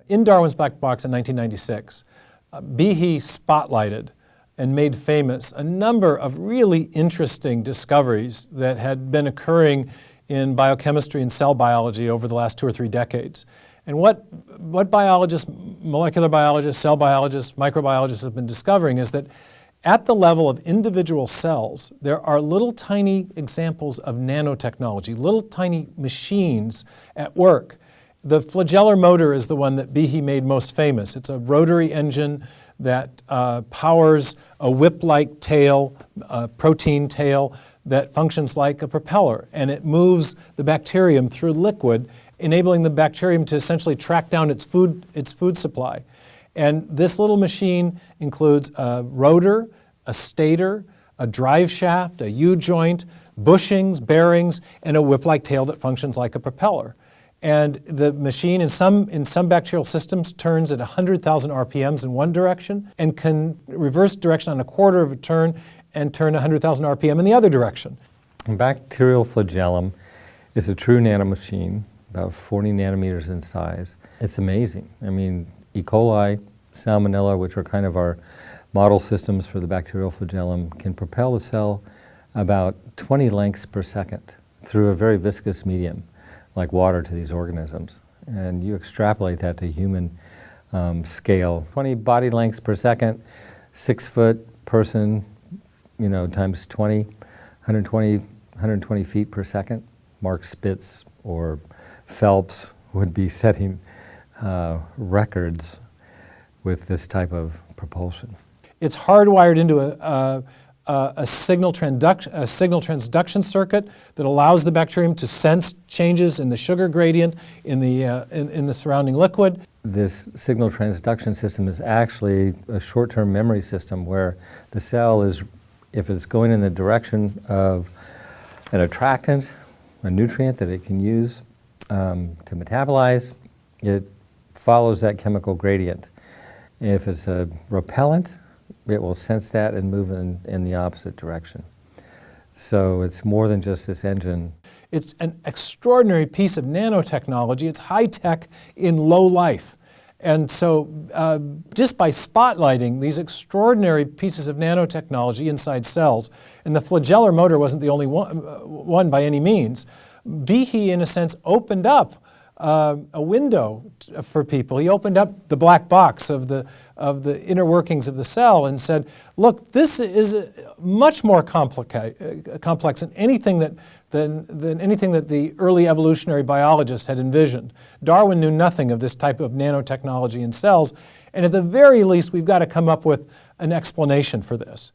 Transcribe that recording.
In Darwin's Black Box in 1996, Behe spotlighted and made famous a number of really interesting discoveries that had been occurring in biochemistry and cell biology over the last 2 or 3 decades. And what biologists, molecular biologists, cell biologists, microbiologists have been discovering is that at the level of individual cells, there are little tiny examples of nanotechnology, little tiny machines at work. The Flagellar motor is the one that Behe made most famous. It's a rotary engine that powers a whip-like tail, a protein tail that functions like a propeller, and it moves the bacterium through liquid, enabling the bacterium to essentially track down its food supply. And this little machine includes a rotor, a stator, a drive shaft, a U-joint, bushings, bearings, and a whip-like tail that functions like a propeller. And the machine in some bacterial systems turns at 100,000 RPMs in one direction and can reverse direction on a quarter of a turn and turn 100,000 RPM in the other direction. Bacterial flagellum is a true nanomachine, about 40 nanometers in size. It's amazing. I mean, E. coli, salmonella, which are kind of our model systems for the bacterial flagellum, can propel a cell about 20 lengths per second through a very viscous medium, like water to these organisms. And you extrapolate that to human scale. 20 body lengths per second, 6-foot person, times 20, 120 feet per second. Mark Spitz or Phelps would be setting records with this type of propulsion. It's hardwired into a signal transduction circuit that allows the bacterium to sense changes in the sugar gradient in the surrounding liquid. This signal transduction system is actually a short-term memory system where the cell is, if it's going in the direction of an attractant, a nutrient that it can use to metabolize, it follows that chemical gradient. If it's a repellent, it will sense that and move in the opposite direction. So it's more than just this engine. It's an extraordinary piece of nanotechnology. It's high-tech in low life. And so just by spotlighting these extraordinary pieces of nanotechnology inside cells, and the Flagellar motor wasn't the only one by any means, Behe, in a sense, opened up a window for people. He opened up the black box of the inner workings of the cell and said, look, this is much more complex than anything that the early evolutionary biologists had envisioned. Darwin knew nothing of this type of nanotechnology in cells, and at the very least, we've got to come up with an explanation for this.